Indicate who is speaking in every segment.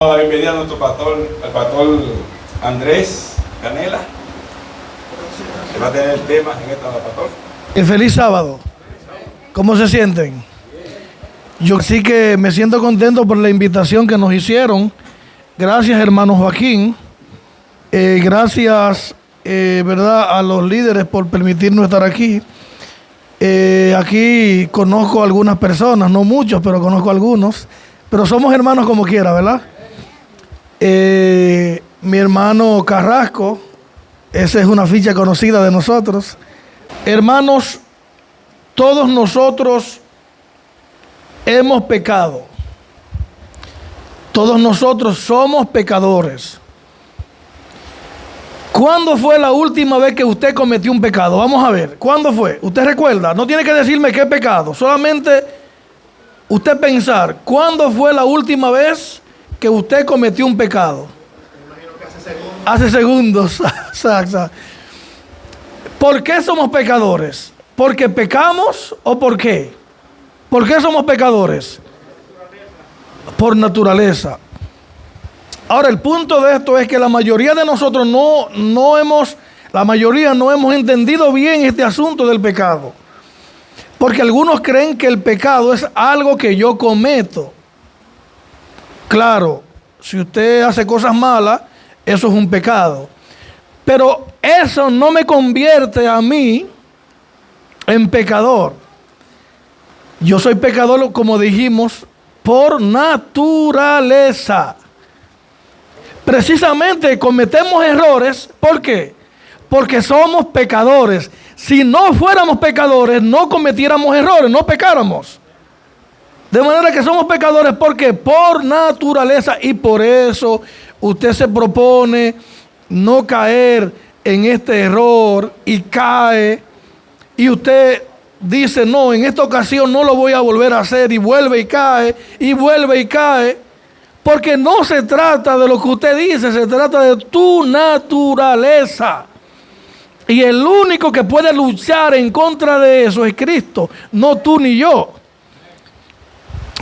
Speaker 1: Bienvenido a nuestro pastor, el pastor Andrés Canela, que va a tener el tema en esta pastor.
Speaker 2: Feliz sábado. ¿Cómo se sienten? Yo sí que me siento contento por la invitación que nos hicieron. Gracias, hermano Joaquín. Gracias, verdad, a los líderes por permitirnos estar aquí. Aquí conozco a algunas personas, no muchos, pero conozco a algunos. Pero somos hermanos como quiera, ¿verdad? Mi hermano Carrasco, esa es una ficha conocida de nosotros. Hermanos, todos nosotros hemos pecado. Todos nosotros somos pecadores. ¿Cuándo fue la última vez que usted cometió un pecado? Vamos a ver, ¿cuándo fue? ¿Usted recuerda? No tiene que decirme qué pecado, solamente usted pensar, ¿cuándo fue la última vez que usted cometió un pecado? Me imagino que hace segundos. ¿Por qué somos pecadores? ¿Porque pecamos o por qué? ¿Por qué somos pecadores? Por naturaleza. Ahora, el punto de esto es que la mayoría de nosotros no hemos entendido bien este asunto del pecado. Porque algunos creen que el pecado es algo que yo cometo. Claro, si usted hace cosas malas, eso es un pecado. Pero eso no me convierte a mí en pecador. Yo soy pecador, como dijimos, por naturaleza. Precisamente cometemos errores. ¿Por qué? Porque somos pecadores. Si no fuéramos pecadores, no cometiéramos errores, no pecáramos. De manera que somos pecadores porque por naturaleza, y por eso usted se propone no caer en este error y cae, y usted dice, no, en esta ocasión no lo voy a volver a hacer, y vuelve y cae, y vuelve y cae, porque no se trata de lo que usted dice, se trata de tu naturaleza. Y el único que puede luchar en contra de eso es Cristo, no tú ni yo.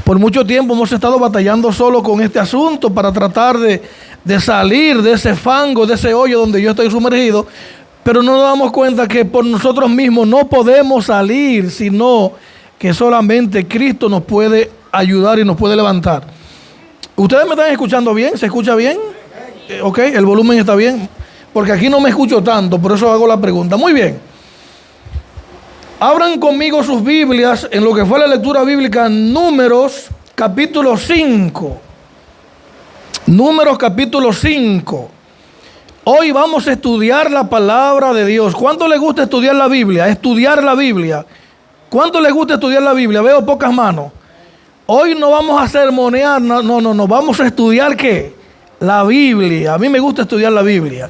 Speaker 2: Por mucho tiempo hemos estado batallando solo con este asunto para tratar de salir de ese fango, de ese hoyo donde yo estoy sumergido, pero no nos damos cuenta que por nosotros mismos no podemos salir, sino que solamente Cristo nos puede ayudar y nos puede levantar. ¿Ustedes me están escuchando bien? ¿Se escucha bien? Ok, el volumen está bien, porque aquí no me escucho tanto, por eso hago la pregunta. Muy bien. Abran conmigo sus Biblias en lo que fue la lectura bíblica, Números capítulo 5. Números capítulo 5. Hoy vamos a estudiar la palabra de Dios. ¿Cuánto le gusta estudiar la Biblia? Estudiar la Biblia. ¿Cuánto le gusta estudiar la Biblia? Veo pocas manos. Hoy no vamos a sermonear, no. Vamos a estudiar ¿qué? La Biblia. A mí me gusta estudiar la Biblia.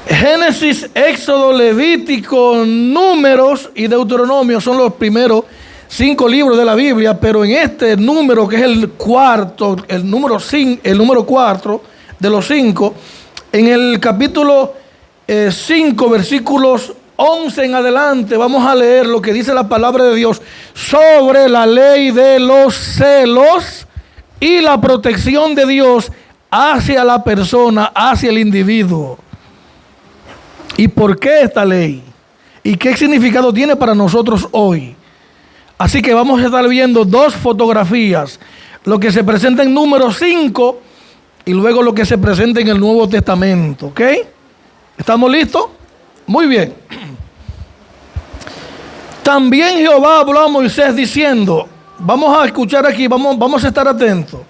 Speaker 2: Génesis, Éxodo, Levítico, Números y Deuteronomio son los primeros 5 libros de la Biblia, pero en este número, que es el cuarto, el número 4 de los 5, en el capítulo 5, versículos 11 en adelante, vamos a leer lo que dice la palabra de Dios sobre la ley de los celos y la protección de Dios hacia la persona, hacia el individuo. ¿Y por qué esta ley? ¿Y qué significado tiene para nosotros hoy? Así que vamos a estar viendo 2 fotografías. Lo que se presenta en Números 5 y luego lo que se presenta en el Nuevo Testamento. ¿Ok? ¿Estamos listos? Muy bien. También Jehová habló a Moisés diciendo, vamos a escuchar aquí, vamos a estar atentos.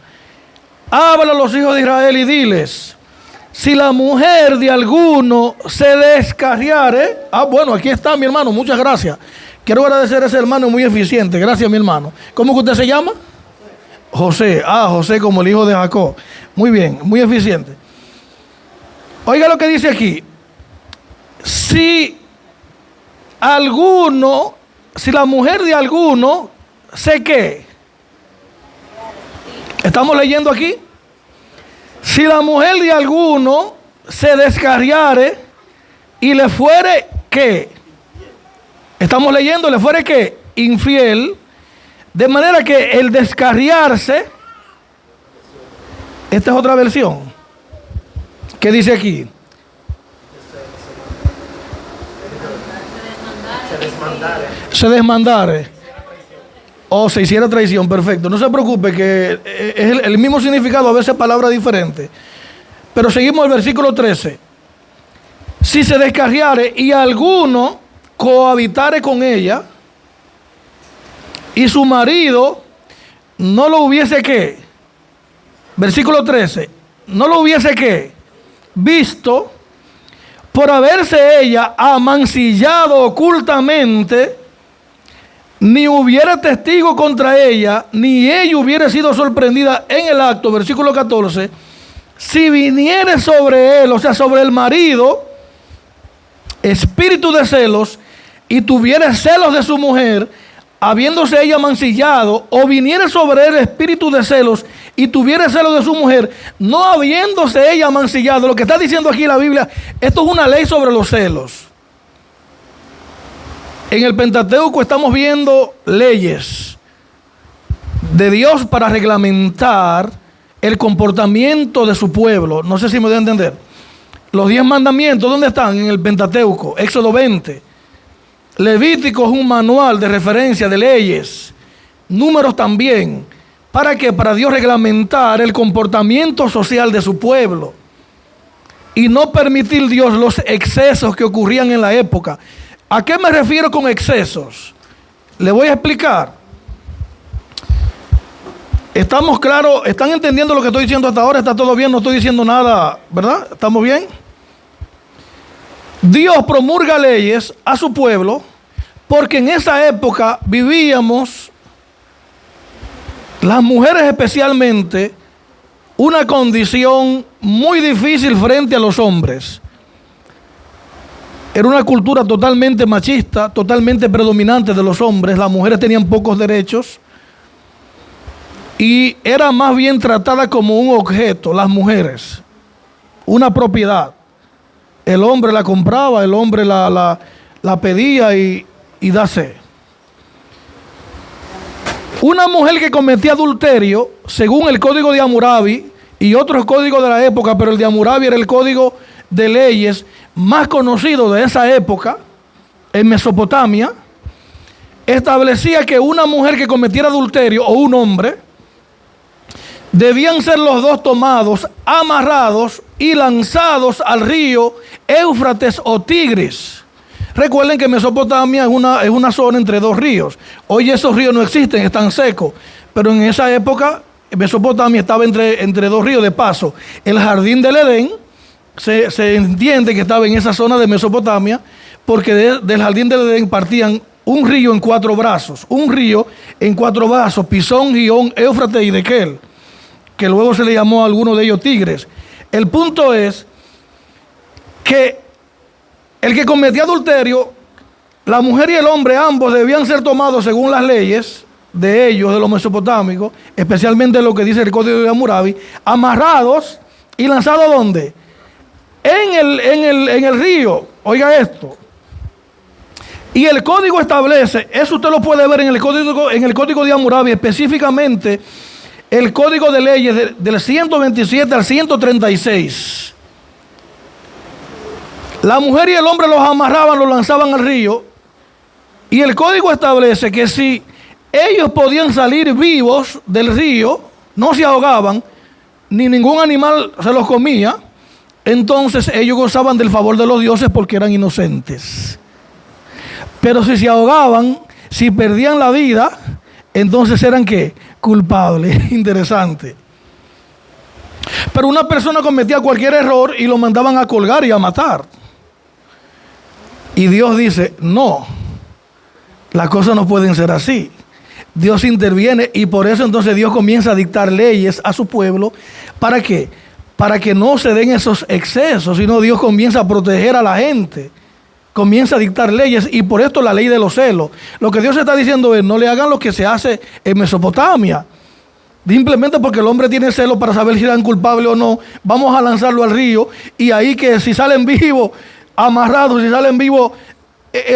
Speaker 2: Habla a los hijos de Israel y diles, si la mujer de alguno se descarriare, bueno, aquí está mi hermano, muchas gracias. Quiero agradecer a ese hermano muy eficiente, gracias mi hermano. ¿Cómo que usted se llama? José, José como el hijo de Jacob. Muy bien, muy eficiente. Oiga lo que dice aquí. Si la mujer de alguno, ¿sé qué? ¿Estamos leyendo aquí? Si la mujer de alguno se descarriare y le fuere, ¿qué? Estamos leyendo, le fuere, ¿qué? Infiel. De manera que el descarriarse Esta es otra versión. ¿Qué dice aquí? Se desmandare. O se hiciera traición, perfecto. No se preocupe que es el mismo significado, a veces palabras diferentes. Pero seguimos el versículo 13. Si se descarriare y alguno cohabitare con ella y su marido no lo hubiese ¿qué? Versículo 13. No lo hubiese ¿qué? Visto, por haberse ella amancillado ocultamente, ni hubiera testigo contra ella, ni ella hubiera sido sorprendida en el acto, versículo 14, si viniere sobre él, o sea, sobre el marido, espíritu de celos, y tuviere celos de su mujer, habiéndose ella mancillado, o viniere sobre él espíritu de celos, y tuviere celos de su mujer, no habiéndose ella mancillado, lo que está diciendo aquí la Biblia, esto es una ley sobre los celos. En el Pentateuco estamos viendo leyes de Dios para reglamentar el comportamiento de su pueblo. No sé si me deben entender. Los 10 mandamientos, ¿dónde están? En el Pentateuco, Éxodo 20. Levítico es un manual de referencia de leyes. Números también. ¿Para qué? Para Dios reglamentar el comportamiento social de su pueblo. Y no permitir Dios los excesos que ocurrían en la época. ¿A qué me refiero con excesos? Le voy a explicar. ¿Estamos claros? ¿Están entendiendo lo que estoy diciendo hasta ahora? ¿Está todo bien? No estoy diciendo nada, ¿verdad? ¿Estamos bien? Dios promulga leyes a su pueblo porque en esa época vivíamos, las mujeres especialmente, una condición muy difícil frente a los hombres. Era una cultura totalmente machista, totalmente predominante de los hombres. Las mujeres tenían pocos derechos y era más bien tratada como un objeto, las mujeres, una propiedad. El hombre la compraba, el hombre la pedía y dase. Una mujer que cometía adulterio, según el código de Hammurabi y otros códigos de la época, pero el de Hammurabi era el código de leyes más conocido de esa época, en Mesopotamia, establecía que una mujer que cometiera adulterio o un hombre, debían ser los dos tomados, amarrados y lanzados al río Éufrates o Tigris. Recuerden que Mesopotamia es una zona entre dos ríos. Hoy esos ríos no existen, están secos, pero en esa época Mesopotamia estaba entre dos ríos. De paso, el jardín del Edén se entiende que estaba en esa zona de Mesopotamia, porque del jardín del Edén partían un río en 4 brazos, Pisón, Gihón, Éufrates y Dequel, que luego se le llamó a alguno de ellos Tigres. El punto es que el que cometía adulterio, la mujer y el hombre, ambos debían ser tomados según las leyes de ellos, de los mesopotámicos, especialmente lo que dice el código de Hammurabi, amarrados y lanzados ¿dónde? En el río. Oiga esto. Y el código establece, eso usted lo puede ver en el código de Hammurabi, específicamente el código de leyes del 127 al 136. La mujer y el hombre los amarraban, los lanzaban al río. Y el código establece que si ellos podían salir vivos del río, no se ahogaban, ni ningún animal se los comía, entonces ellos gozaban del favor de los dioses porque eran inocentes. Pero si se ahogaban, si perdían la vida, entonces eran ¿qué? Culpables. Interesante. Pero una persona cometía cualquier error y lo mandaban a colgar y a matar. Y Dios dice, no, las cosas no pueden ser así. Dios interviene y por eso entonces Dios comienza a dictar leyes a su pueblo. ¿Para qué? Para que no se den esos excesos, sino Dios comienza a proteger a la gente. Comienza a dictar leyes y por esto la ley de los celos. Lo que Dios está diciendo es, no le hagan lo que se hace en Mesopotamia. Simplemente porque el hombre tiene celos para saber si eran culpables o no, vamos a lanzarlo al río y ahí que si salen vivos, amarrados, si salen vivos,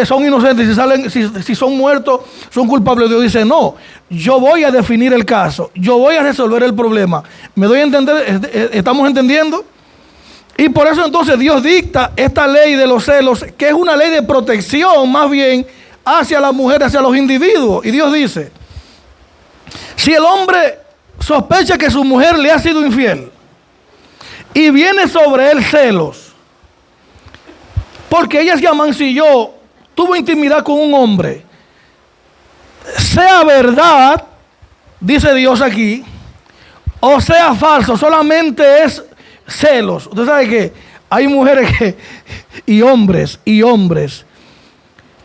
Speaker 2: son inocentes, si son muertos, son culpables. Dios dice, no, yo voy a definir el caso, yo voy a resolver el problema. ¿Me doy a entender? ¿Estamos entendiendo? Y por eso entonces Dios dicta esta ley de los celos, que es una ley de protección más bien hacia la mujer, hacia los individuos. Y Dios dice, si el hombre sospecha que su mujer le ha sido infiel y viene sobre él celos, porque ella se amancilló, tuvo intimidad con un hombre, sea verdad, dice Dios aquí, o sea falso, solamente es celos. Usted sabe que hay mujeres y hombres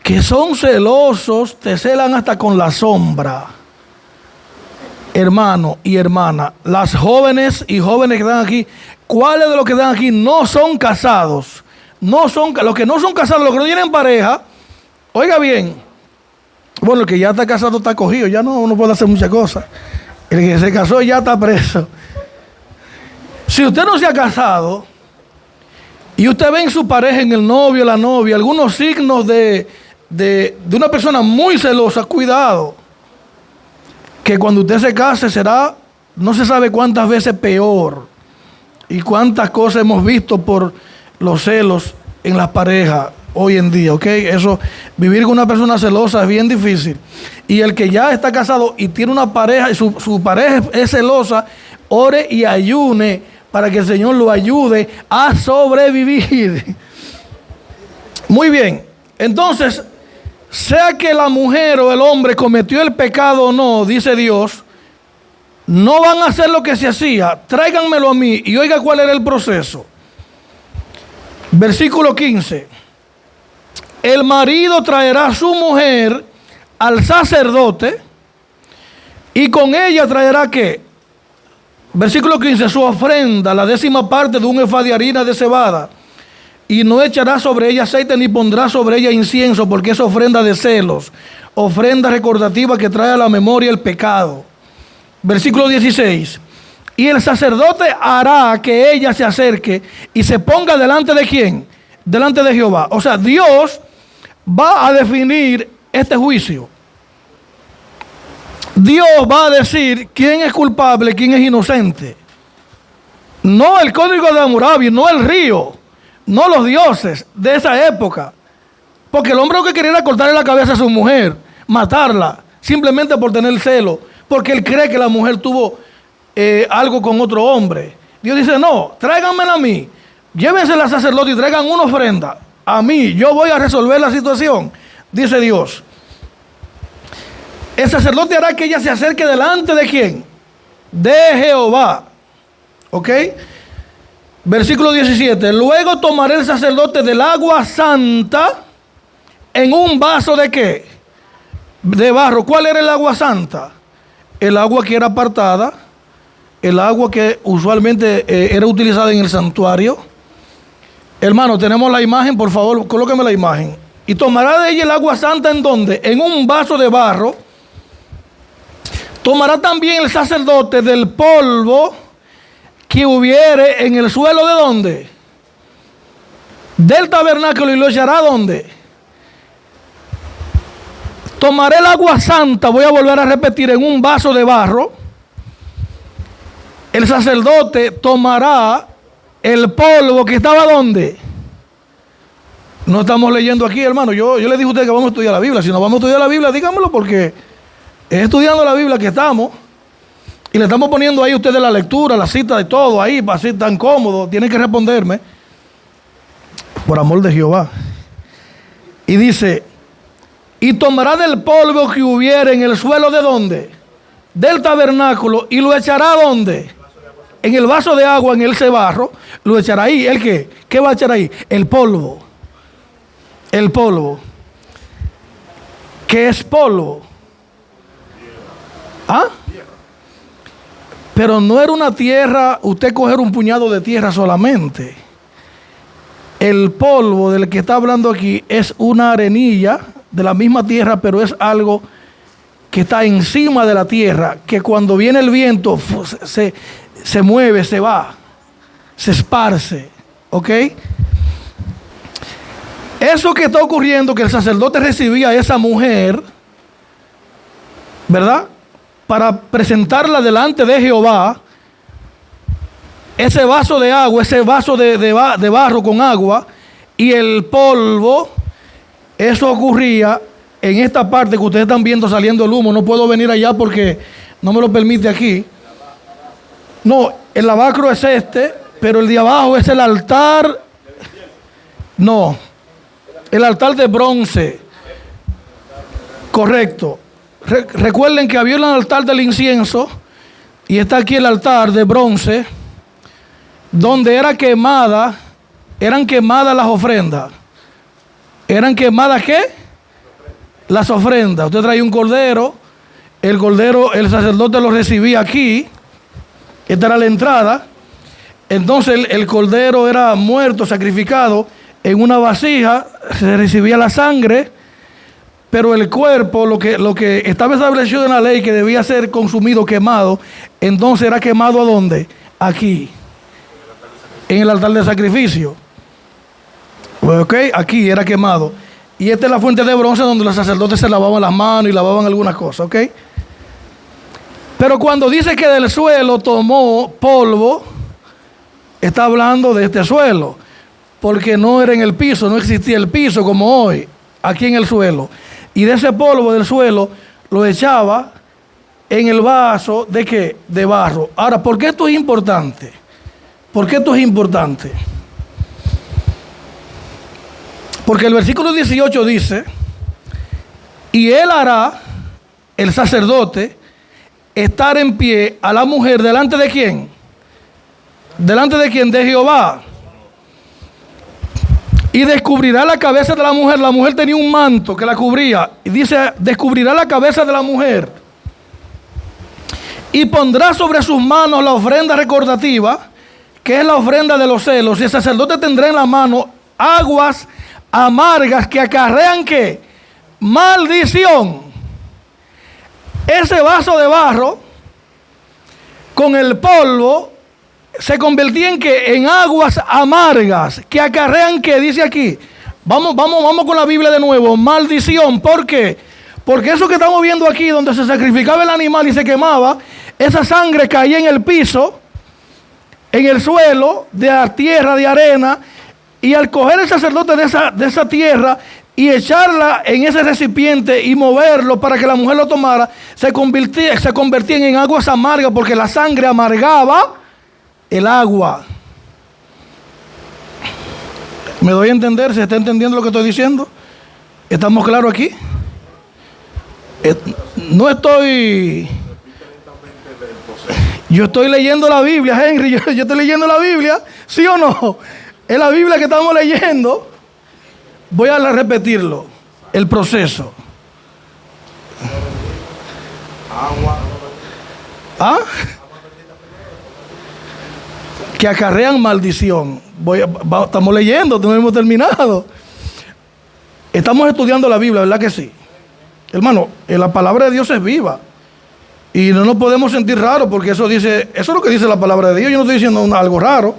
Speaker 2: que son celosos, te celan hasta con la sombra. Hermano y hermana, las jóvenes y jóvenes que están aquí, ¿cuáles de los que están aquí no son casados? Los que no son casados, los que no tienen pareja, oiga bien, bueno, el que ya está casado está cogido, ya no puede hacer muchas cosas. El que se casó ya está preso. Si usted no se ha casado y usted ve en su pareja, en el novio, la novia, algunos signos de una persona muy celosa, cuidado, que cuando usted se case será, no se sabe cuántas veces peor, y cuántas cosas hemos visto por los celos en las parejas hoy en día, ¿ok? Eso, vivir con una persona celosa es bien difícil. Y el que ya está casado y tiene una pareja y su pareja es celosa, ore y ayune para que el Señor lo ayude a sobrevivir. Muy bien, entonces, sea que la mujer o el hombre cometió el pecado o no, dice Dios, no van a hacer lo que se hacía, tráiganmelo a mí. Y oiga cuál era el proceso. Versículo 15. El marido traerá a su mujer al sacerdote y con ella traerá ¿qué? Versículo 15, su ofrenda, la 10ª parte de un efá de harina de cebada, y no echará sobre ella aceite ni pondrá sobre ella incienso, porque es ofrenda de celos, ofrenda recordativa que trae a la memoria el pecado. Versículo 16, y el sacerdote hará que ella se acerque y se ponga delante de ¿quién? Delante de Jehová. O sea, Dios va a definir este juicio. Dios va a decir quién es culpable, quién es inocente. No el código de Hammurabi, no el río, no los dioses de esa época. Porque el hombre lo que quería era cortarle la cabeza a su mujer, matarla, simplemente por tener celo, porque él cree que la mujer tuvo algo con otro hombre. Dios dice, no, tráiganmela a mí, llévensela al sacerdote y traigan una ofrenda a mí, yo voy a resolver la situación, dice Dios. El sacerdote hará que ella se acerque delante de ¿quién? De Jehová. ¿Ok? Versículo 17. Luego tomará el sacerdote del agua santa en un vaso de ¿qué? De barro. ¿Cuál era el agua santa? El agua que era apartada, el agua que usualmente era utilizada en el santuario. Hermano, tenemos la imagen, por favor, colóqueme la imagen. Y tomará de ella el agua santa ¿en dónde? En un vaso de barro. Tomará también el sacerdote del polvo que hubiere en el suelo ¿de dónde? Del tabernáculo, y lo echará ¿dónde? Tomaré el agua santa, voy a volver a repetir, en un vaso de barro. El sacerdote tomará el polvo que estaba ¿dónde? No estamos leyendo aquí, hermano. Yo le dije a usted que vamos a estudiar la Biblia. Si no vamos a estudiar la Biblia, dígamelo, porque es estudiando la Biblia que estamos. Y le estamos poniendo ahí a ustedes la lectura, la cita de todo ahí, para así tan cómodo. Tienen que responderme. Por amor de Jehová. Y dice, y tomará del polvo que hubiere en el suelo ¿de dónde? Del tabernáculo, y lo echará ¿dónde? En el vaso de agua, en el cebarro, lo echará ahí. ¿El qué? ¿Qué va a echar ahí? El polvo. El polvo. ¿Qué es polvo? ¿Ah? Pero no era una tierra, usted coger un puñado de tierra solamente. El polvo del que está hablando aquí es una arenilla de la misma tierra, pero es algo que está encima de la tierra, que cuando viene el viento se mueve, se va, se esparce. ¿Ok? Eso que está ocurriendo, que el sacerdote recibía a esa mujer, ¿verdad?, para presentarla delante de Jehová, ese vaso de agua, ese vaso de barro con agua y el polvo, eso ocurría en esta parte que ustedes están viendo saliendo el humo. No puedo venir allá porque no me lo permite aquí. No, el lavacro es este, pero el de abajo es el altar. No, el altar de bronce. Correcto. Recuerden que había un altar del incienso y está aquí el altar de bronce donde eran quemadas las ofrendas. ¿Eran quemadas qué? Las ofrendas. Usted traía un cordero, el sacerdote lo recibía aquí, esta era la entrada. Entonces el cordero era muerto, sacrificado en una vasija, se recibía la sangre, pero el cuerpo, lo que estaba establecido en la ley que debía ser consumido, quemado, entonces era quemado ¿a dónde? Aquí, en el altar de sacrificio. ¿Ok? Aquí era quemado. Y esta es la fuente de bronce donde los sacerdotes se lavaban las manos y lavaban algunas cosas. ¿Ok? Pero cuando dice que del suelo tomó polvo, está hablando de este suelo, porque no era en el piso, no existía el piso como hoy, aquí en el suelo. Y de ese polvo del suelo lo echaba en el vaso ¿de qué? De barro. Ahora, ¿por qué esto es importante? ¿Por qué esto es importante? Porque el versículo 18 dice, y él hará, el sacerdote, estar en pie a la mujer delante de quién. ¿Delante de quién? De Jehová. Y descubrirá la cabeza de la mujer. La mujer tenía un manto que la cubría. Y dice, descubrirá la cabeza de la mujer. Y pondrá sobre sus manos la ofrenda recordativa, que es la ofrenda de los celos. Y el sacerdote tendrá en la mano aguas amargas que acarrean ¿qué? Maldición. Ese vaso de barro con el polvo se convertía en ¿qué? En aguas amargas que acarrean ¿qué? Dice aquí. Vamos con la Biblia de nuevo. Maldición. ¿Por qué? Porque eso que estamos viendo aquí, donde se sacrificaba el animal y se quemaba, esa sangre caía en el piso, en el suelo, de la tierra, de arena, y al coger el sacerdote de esa tierra y echarla en ese recipiente y moverlo para que la mujer lo tomara, se convertían en aguas amargas, porque la sangre amargaba el agua. ¿Me doy a entender? ¿Se está entendiendo lo que estoy diciendo? ¿Estamos claros aquí? No estoy... Yo estoy leyendo la Biblia, Henry. Yo estoy leyendo la Biblia, ¿sí o no? Es la Biblia que estamos leyendo. Voy a repetirlo, el proceso. ¿Ah? Que acarrean maldición. Estamos leyendo, no hemos terminado. Estamos estudiando la Biblia, ¿verdad que sí? Hermano, la palabra de Dios es viva. Y no nos podemos sentir raros porque eso es lo que dice la palabra de Dios. Yo no estoy diciendo algo raro.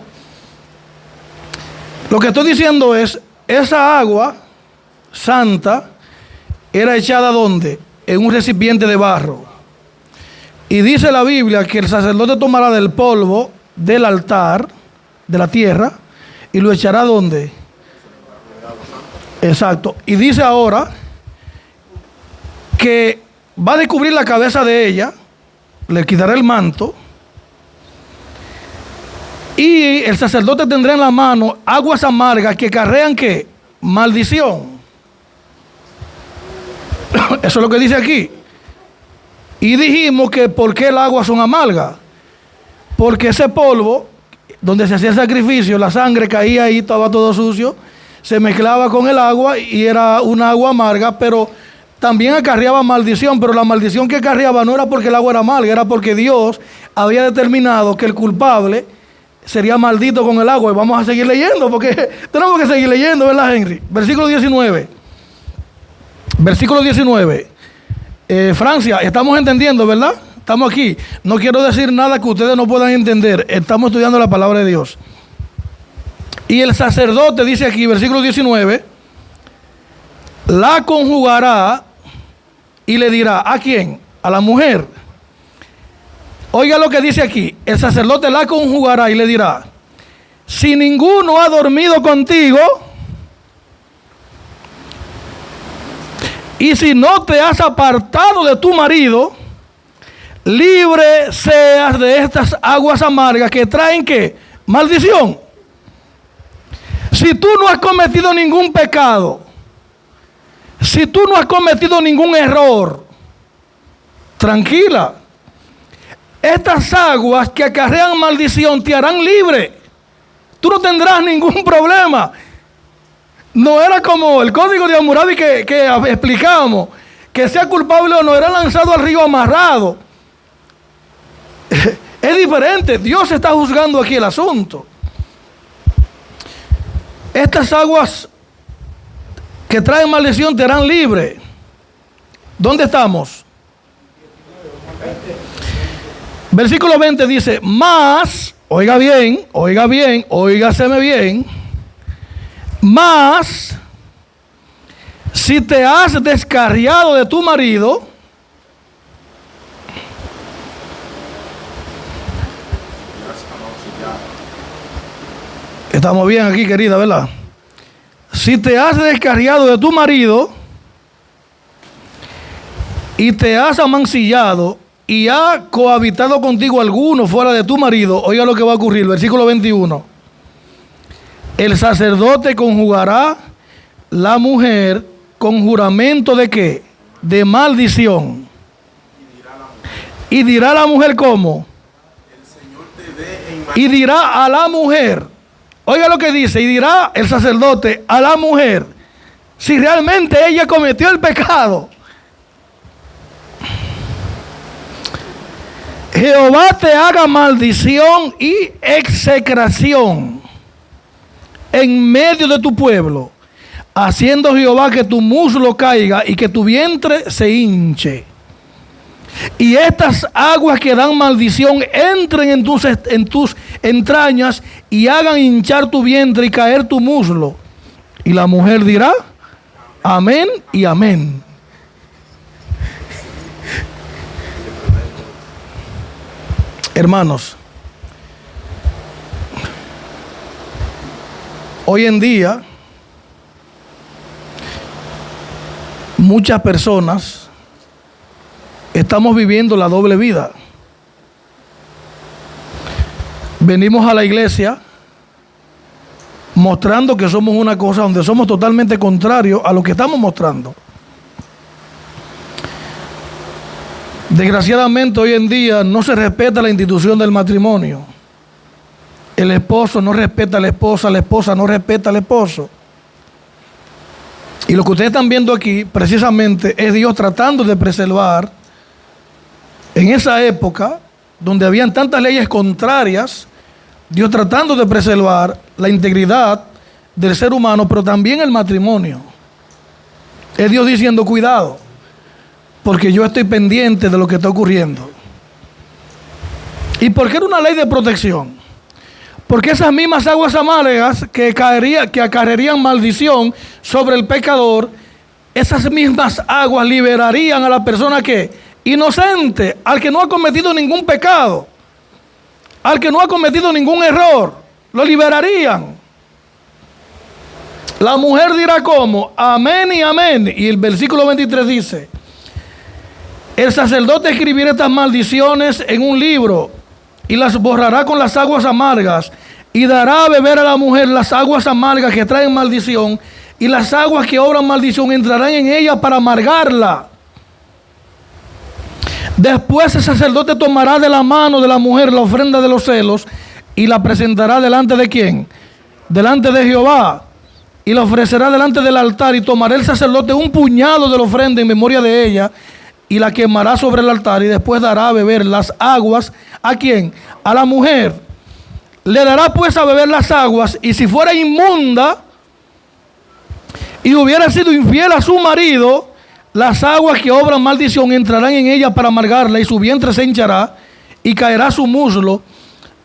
Speaker 2: Lo que estoy diciendo es, esa agua santa era echada ¿dónde? En un recipiente de barro. Y dice la Biblia que el sacerdote tomará del polvo del altar, de la tierra, y lo echará ¿dónde? Exacto. Y dice ahora que va a descubrir la cabeza de ella, le quitará el manto, y el sacerdote tendrá en la mano aguas amargas que acarrean ¿qué? Maldición. Eso es lo que dice aquí. Y dijimos que ¿por qué el agua son amargas? Porque ese polvo, donde se hacía el sacrificio, la sangre caía ahí, estaba todo sucio, se mezclaba con el agua y era una agua amarga, pero también acarreaba maldición. Pero la maldición que acarreaba no era porque el agua era amarga, era porque Dios había determinado que el culpable sería maldito con el agua. Y vamos a seguir leyendo, porque tenemos que seguir leyendo, ¿verdad, Henry? Versículo 19. Versículo 19. Francia, estamos entendiendo, ¿verdad? Estamos aquí. No quiero decir nada que ustedes no puedan entender. Estamos estudiando la palabra de Dios. Y el sacerdote, dice aquí, versículo 19, la conjugará y le dirá, ¿a quién? A la mujer. Oiga lo que dice aquí, el sacerdote la conjugará y le dirá, si ninguno ha dormido contigo, y si no te has apartado de tu marido, libre seas de estas aguas amargas que traen ¿qué? Maldición. Si tú no has cometido ningún pecado, si tú no has cometido ningún error, tranquila. Estas aguas que acarrean maldición te harán libre. Tú no tendrás ningún problema. No era como el código de Hammurabi que explicamos, que sea culpable o no, era lanzado al río amarrado. Es diferente. Dios está juzgando aquí el asunto. Estas aguas que traen maldición te harán libre. ¿Dónde estamos? Versículo 20 dice, mas, oiga bien, óigaseme bien, mas, si te has descarriado de tu marido, estamos bien aquí, querida, ¿verdad? Si te has descarriado de tu marido y te has amancillado y ha cohabitado contigo alguno fuera de tu marido, oiga lo que va a ocurrir, versículo 21. El sacerdote conjugará la mujer con juramento de ¿qué? De maldición. Y dirá a la mujer ¿cómo? Y dirá a la mujer, oiga lo que dice, y dirá el sacerdote a la mujer, si realmente ella cometió el pecado, Jehová te haga maldición y execración en medio de tu pueblo, haciendo Jehová que tu muslo caiga y que tu vientre se hinche. Y estas aguas que dan maldición entren en tus entrañas y hagan hinchar tu vientre y caer tu muslo. Y la mujer dirá, amén y amén. Hermanos, hoy en día muchas personas estamos viviendo la doble vida. Venimos a la iglesia mostrando que somos una cosa donde somos totalmente contrarios a lo que estamos mostrando. Desgraciadamente hoy en día no se respeta la institución del matrimonio. El esposo no respeta a la esposa no respeta al esposo. Y lo que ustedes están viendo aquí precisamente es Dios tratando de preservar en esa época donde habían tantas leyes contrarias, Dios tratando de preservar la integridad del ser humano, pero también el matrimonio. Es Dios diciendo, cuidado, porque yo estoy pendiente de lo que está ocurriendo. ¿Y por qué era una ley de protección? Porque esas mismas aguas amargas que acarrearían maldición sobre el pecador, esas mismas aguas liberarían a la persona que inocente, al que no ha cometido ningún pecado, al que no ha cometido ningún error, lo liberarían. La mujer dirá ¿cómo? Amén y amén. Y el versículo 23 dice, el sacerdote escribirá estas maldiciones en un libro y las borrará con las aguas amargas y dará a beber a la mujer las aguas amargas que traen maldición, y las aguas que obran maldición entrarán en ella para amargarla. Después el sacerdote tomará de la mano de la mujer la ofrenda de los celos y la presentará delante de ¿quién? Delante de Jehová, y la ofrecerá delante del altar, y tomará el sacerdote un puñado de la ofrenda en memoria de ella y la quemará sobre el altar, y después dará a beber las aguas ¿a quién? A la mujer. Le dará pues a beber las aguas, y si fuera inmunda y hubiera sido infiel a su marido, las aguas que obran maldición entrarán en ella para amargarla, y su vientre se hinchará y caerá su muslo,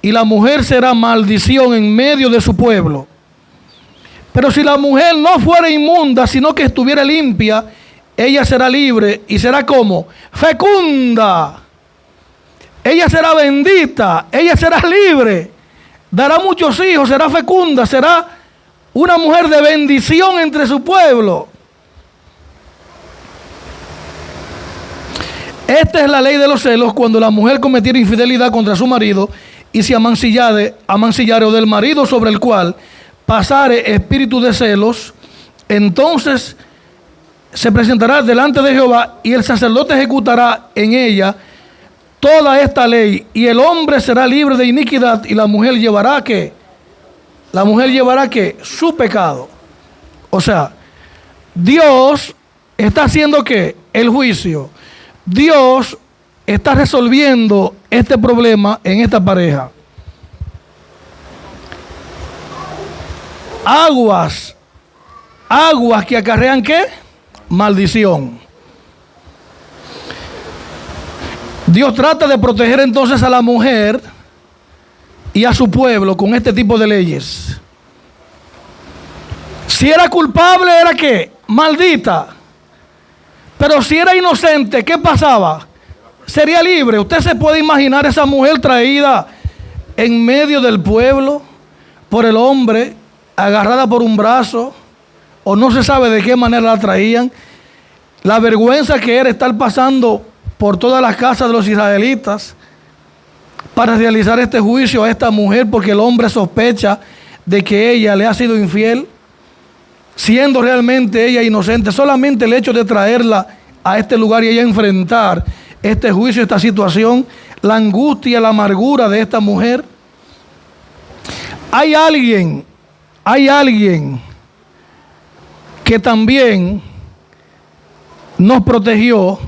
Speaker 2: y la mujer será maldición en medio de su pueblo. Pero si la mujer no fuera inmunda, sino que estuviera limpia, ella será libre y será como fecunda. Ella será bendita, ella será libre, dará muchos hijos, será fecunda, será una mujer de bendición entre su pueblo. Esta es la ley de los celos cuando la mujer cometiera infidelidad contra su marido y se amancillare o del marido sobre el cual pasare espíritu de celos, entonces se presentará delante de Jehová y el sacerdote ejecutará en ella toda esta ley y el hombre será libre de iniquidad y la mujer llevará ¿qué? La mujer llevará ¿qué? Su pecado. O sea, Dios está haciendo ¿qué? El juicio. Dios está resolviendo este problema en esta pareja. Aguas que acarrean ¿qué? Maldición. Dios trata de proteger entonces a la mujer y a su pueblo con este tipo de leyes. Si era culpable, ¿era qué? Maldita. Pero si era inocente, ¿qué pasaba? Sería libre. Usted se puede imaginar esa mujer traída en medio del pueblo por el hombre, agarrada por un brazo, o no se sabe de qué manera la traían. La vergüenza que era estar pasando por todas las casas de los israelitas para realizar este juicio a esta mujer porque el hombre sospecha de que ella le ha sido infiel, siendo realmente ella inocente. Solamente el hecho de traerla a este lugar y ella enfrentar este juicio, esta situación, la angustia, la amargura de esta mujer. Hay alguien que también nos protegió,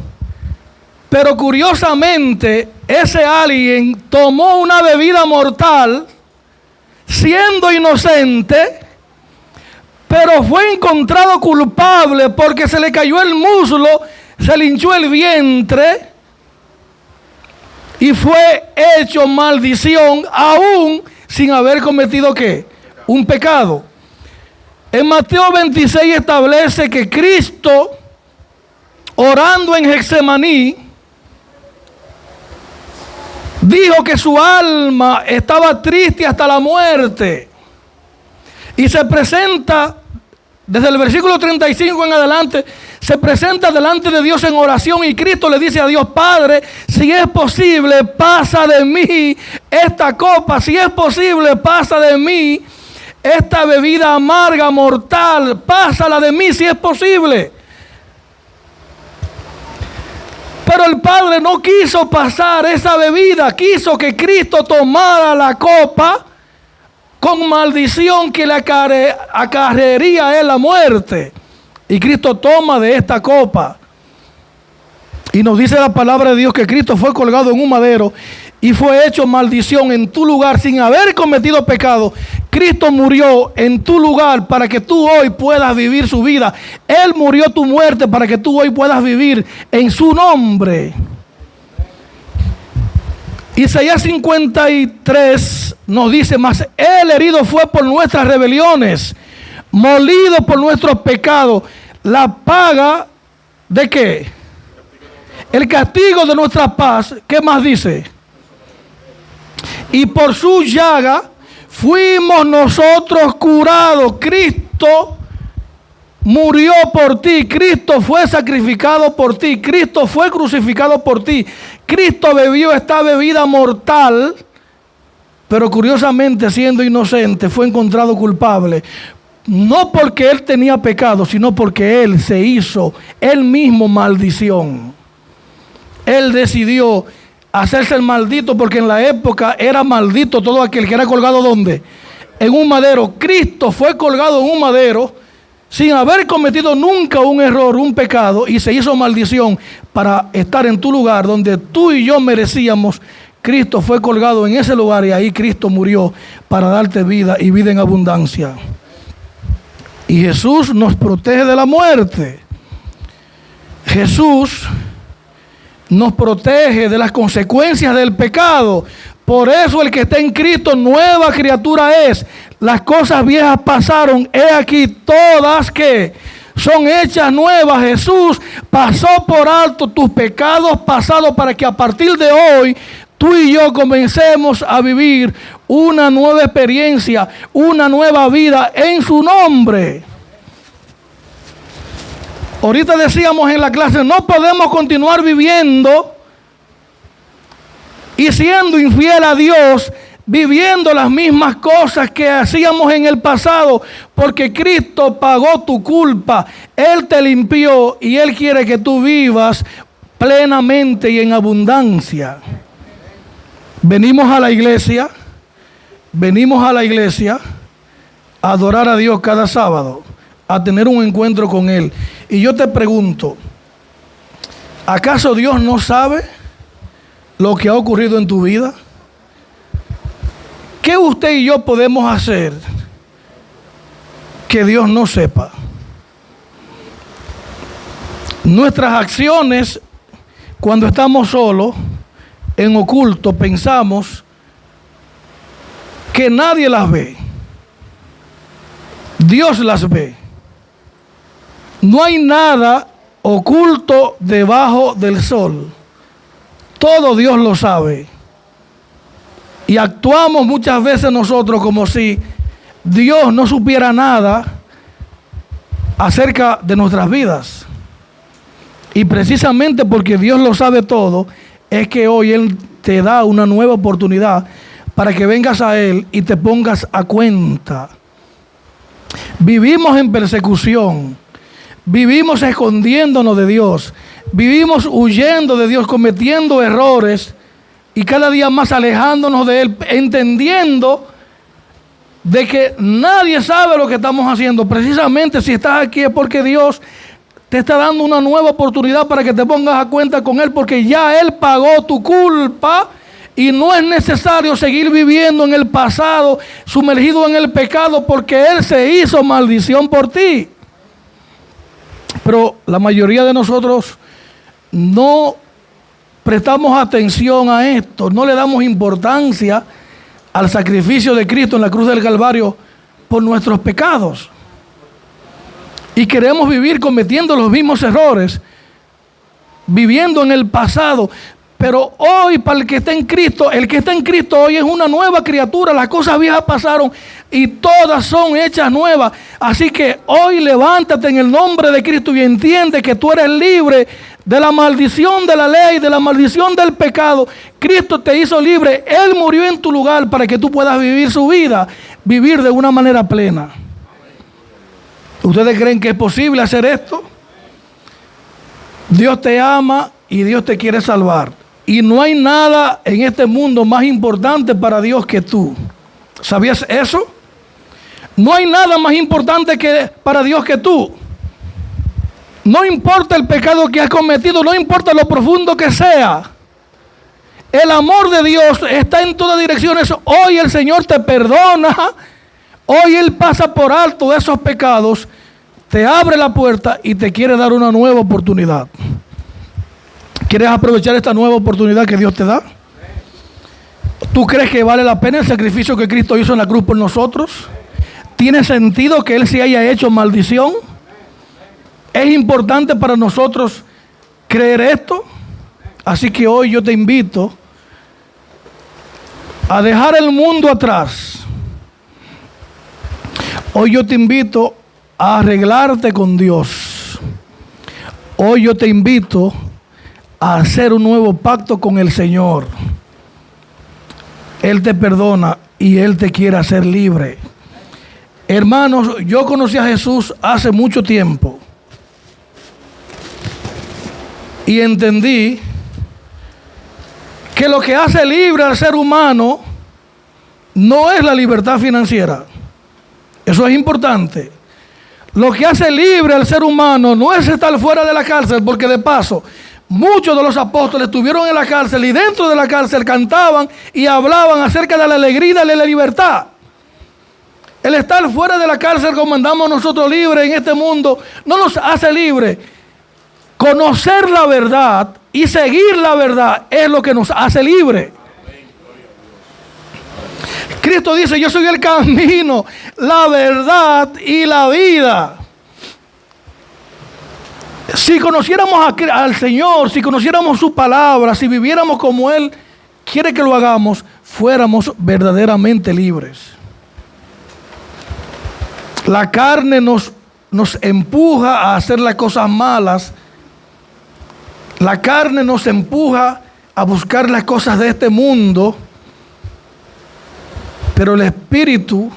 Speaker 2: pero curiosamente ese alguien tomó una bebida mortal siendo inocente, pero fue encontrado culpable porque se le cayó el muslo, se le hinchó el vientre y fue hecho maldición aún sin haber cometido ¿qué? Un pecado. En Mateo 26 establece que Cristo, orando en Getsemaní, dijo que su alma estaba triste hasta la muerte. Y se presenta, desde el versículo 35 en adelante, se presenta delante de Dios en oración y Cristo le dice a Dios: Padre, si es posible, pasa de mí esta copa. Si es posible, pasa de mí esta bebida amarga, mortal. Pásala de mí si es posible. Pero el Padre no quiso pasar esa bebida, quiso que Cristo tomara la copa con maldición que le acarrearía a él la muerte. Y Cristo toma de esta copa. Y nos dice la palabra de Dios que Cristo fue colgado en un madero y fue hecho maldición en tu lugar sin haber cometido pecado. Cristo murió en tu lugar para que tú hoy puedas vivir su vida. Él murió tu muerte para que tú hoy puedas vivir en su nombre. Isaías 53 nos dice: mas él herido fue por nuestras rebeliones, molido por nuestros pecados. La paga ¿de qué? El castigo de nuestra paz. ¿Qué más dice? Y por su llaga fuimos nosotros curados. Cristo murió por ti. Cristo fue sacrificado por ti. Cristo fue crucificado por ti. Cristo bebió esta bebida mortal, pero curiosamente, siendo inocente, fue encontrado culpable. No porque él tenía pecado, sino porque él se hizo él mismo maldición. Él decidió hacerse el maldito, porque en la época era maldito todo aquel que era colgado ¿dónde? En un madero. Cristo fue colgado en un madero sin haber cometido nunca un error, un pecado, y se hizo maldición para estar en tu lugar donde tú y yo merecíamos. Cristo fue colgado en ese lugar y ahí Cristo murió para darte vida y vida en abundancia. Y Jesús nos protege de la muerte. Jesús nos protege de las consecuencias del pecado. Por eso el que está en Cristo, nueva criatura es. las cosas viejas pasaron, he aquí todas que son hechas nuevas. Jesús pasó por alto tus pecados pasados para que a partir de hoy tú y yo comencemos a vivir una nueva experiencia, una nueva vida en su nombre. Ahorita decíamos en la clase, no podemos continuar viviendo y siendo infiel a Dios, viviendo las mismas cosas que hacíamos en el pasado, porque Cristo pagó tu culpa, Él te limpió y Él quiere que tú vivas plenamente y en abundancia. Venimos a la iglesia a adorar a Dios cada sábado, a tener un encuentro con Él. Y yo te pregunto, ¿acaso Dios no sabe lo que ha ocurrido en tu vida? ¿Qué usted y yo podemos hacer que Dios no sepa? Nuestras acciones, cuando estamos solos, en oculto, pensamos que nadie las ve. Dios las ve. No hay nada oculto debajo del sol. Todo Dios lo sabe. Y actuamos muchas veces nosotros como si Dios no supiera nada acerca de nuestras vidas. Y precisamente porque Dios lo sabe todo, es que hoy Él te da una nueva oportunidad para que vengas a Él y te pongas a cuenta. Vivimos en persecución, vivimos escondiéndonos de Dios, vivimos huyendo de Dios, cometiendo errores y cada día más alejándonos de Él, entendiendo de que nadie sabe lo que estamos haciendo. Precisamente si estás aquí es porque Dios te está dando una nueva oportunidad para que te pongas a cuenta con Él, porque ya Él pagó tu culpa y no es necesario seguir viviendo en el pasado, sumergido en el pecado, porque Él se hizo maldición por ti. Pero la mayoría de nosotros no prestamos atención a esto, no le damos importancia al sacrificio de Cristo en la cruz del Calvario por nuestros pecados. Y queremos vivir cometiendo los mismos errores, viviendo en el pasado. Pero hoy, para el que está en Cristo, el que está en Cristo hoy es una nueva criatura. Las cosas viejas pasaron y todas son hechas nuevas. Así que hoy levántate en el nombre de Cristo y entiende que tú eres libre de la maldición de la ley, de la maldición del pecado. Cristo te hizo libre. Él murió en tu lugar para que tú puedas vivir su vida, vivir de una manera plena. ¿Ustedes creen que es posible hacer esto? Dios te ama y Dios te quiere salvar. Y no hay nada en este mundo más importante para Dios que tú. ¿Sabías eso? No hay nada más importante para Dios que tú. No importa el pecado que has cometido, no importa lo profundo que sea. El amor de Dios está en todas direcciones. Hoy el Señor te perdona. Hoy Él pasa por alto de esos pecados, te abre la puerta y te quiere dar una nueva oportunidad. ¿Quieres aprovechar esta nueva oportunidad que Dios te da? ¿Tú crees que vale la pena el sacrificio que Cristo hizo en la cruz por nosotros? ¿Tiene sentido que Él se haya hecho maldición? ¿Es importante para nosotros creer esto? Así que hoy yo te invito a dejar el mundo atrás. Hoy yo te invito a arreglarte con Dios. Hoy yo te invito a hacer un nuevo pacto con el Señor. Él te perdona y Él te quiere hacer libre. Hermanos, yo conocí a Jesús hace mucho tiempo y entendí que lo que hace libre al ser humano no es la libertad financiera. Eso es importante. Lo que hace libre al ser humano no es estar fuera de la cárcel, porque de paso, muchos de los apóstoles estuvieron en la cárcel y dentro de la cárcel cantaban y hablaban acerca de la alegría de la libertad. El estar fuera de la cárcel, como andamos nosotros libres en este mundo, no nos hace libres. Conocer la verdad y seguir la verdad es lo que nos hace libres. Cristo dice, yo soy el camino, la verdad y la vida. Si conociéramos al Señor, si conociéramos su palabra, si viviéramos como Él quiere que lo hagamos, fuéramos verdaderamente libres. La carne nos empuja a hacer las cosas malas. La carne nos empuja a buscar las cosas de este mundo. Pero el Espíritu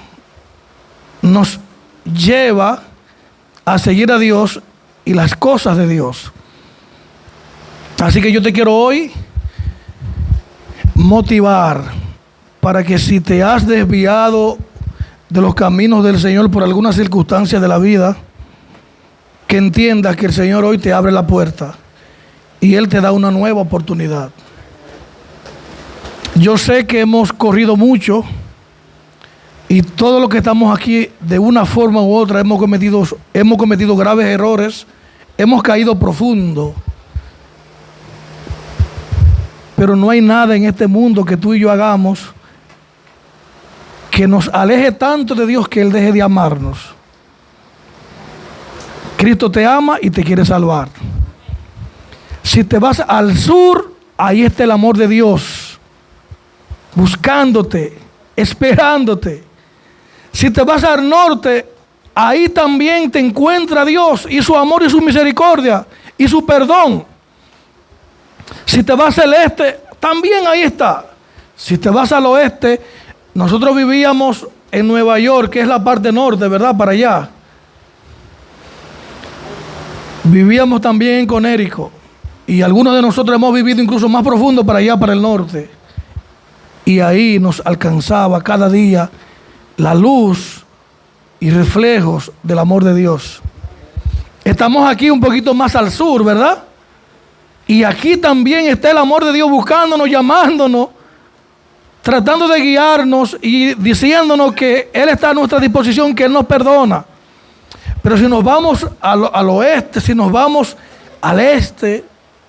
Speaker 2: nos lleva a seguir a Dios y las cosas de Dios. Así que yo te quiero hoy motivar para que si te has desviado de los caminos del Señor por alguna circunstancia de la vida, que entiendas que el Señor hoy te abre la puerta y Él te da una nueva oportunidad. Yo sé que hemos corrido mucho y todos los que estamos aquí de una forma u otra hemos cometido graves errores, hemos caído profundo. Pero no hay nada en este mundo que tú y yo hagamos que nos aleje tanto de Dios que Él deje de amarnos. Cristo te ama y te quiere salvar. Si te vas al sur, ahí está el amor de Dios, buscándote, esperándote. Si te vas al norte, ahí también te encuentra Dios y su amor y su misericordia y su perdón. Si te vas al este, también ahí está. Si te vas al oeste, nosotros vivíamos en Nueva York, que es la parte norte, ¿verdad? Para allá. Vivíamos también en Connecticut. Y algunos de nosotros hemos vivido incluso más profundo para allá, para el norte. Y ahí nos alcanzaba cada día la luz y reflejos del amor de Dios. Estamos aquí un poquito más al sur, ¿verdad? Y aquí también está el amor de Dios buscándonos, llamándonos, tratando de guiarnos y diciéndonos que Él está a nuestra disposición, que Él nos perdona. Pero si nos vamos al oeste, si nos vamos al este,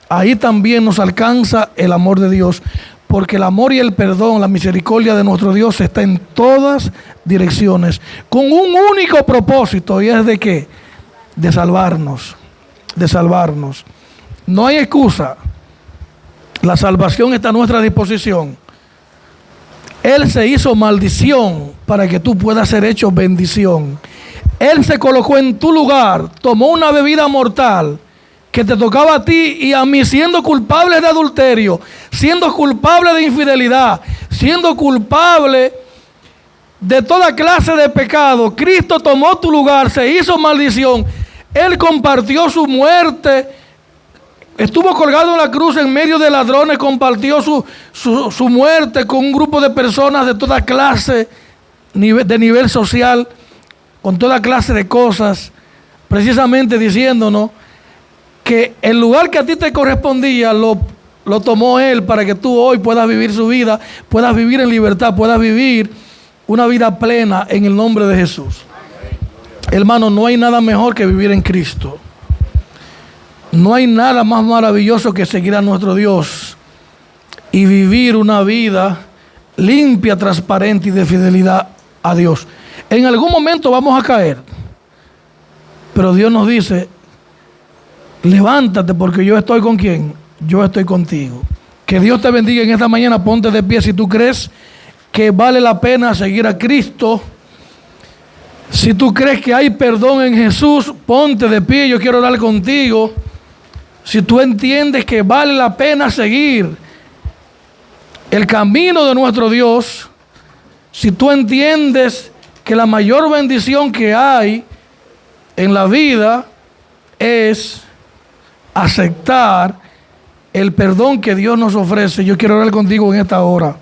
Speaker 2: ahí también nos alcanza el amor de Dios. Porque el amor y el perdón, la misericordia de nuestro Dios está en todas direcciones, con un único propósito, y es de ¿qué? De salvarnos, de salvarnos. No hay excusa. La salvación está a nuestra disposición. Él se hizo maldición para que tú puedas ser hecho bendición. Él se colocó en tu lugar, tomó una bebida mortal que te tocaba a ti y a mí, siendo culpables de adulterio, siendo culpables de infidelidad, siendo culpable de toda clase de pecado. Cristo tomó tu lugar, se hizo maldición. Él compartió su muerte, estuvo colgado en la cruz en medio de ladrones, compartió su muerte con un grupo de personas de toda clase, de nivel social, con toda clase de cosas, precisamente diciéndonos que el lugar que a ti te correspondía lo tomó Él para que tú hoy puedas vivir su vida, puedas vivir en libertad, puedas vivir una vida plena en el nombre de Jesús. Hermano, no hay nada mejor que vivir en Cristo. No hay nada más maravilloso que seguir a nuestro Dios y vivir una vida limpia, transparente y de fidelidad a Dios. En algún momento vamos a caer, pero Dios nos dice: levántate porque yo estoy con ¿quién? Yo estoy contigo. Que Dios te bendiga en esta mañana. Ponte de pie si tú crees que vale la pena seguir a Cristo. Si tú crees que hay perdón en Jesús, ponte de pie. Yo quiero orar contigo. Si tú entiendes que vale la pena seguir el camino de nuestro Dios, si tú entiendes que la mayor bendición que hay en la vida es aceptar el perdón que Dios nos ofrece, yo quiero orar contigo en esta hora.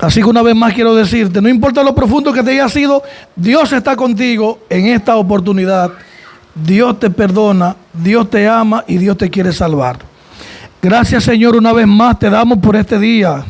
Speaker 2: Así que una vez más quiero decirte, no importa lo profundo que te haya sido, Dios está contigo en esta oportunidad. Dios te perdona, Dios te ama y Dios te quiere salvar. Gracias, Señor, una vez más te damos por este día.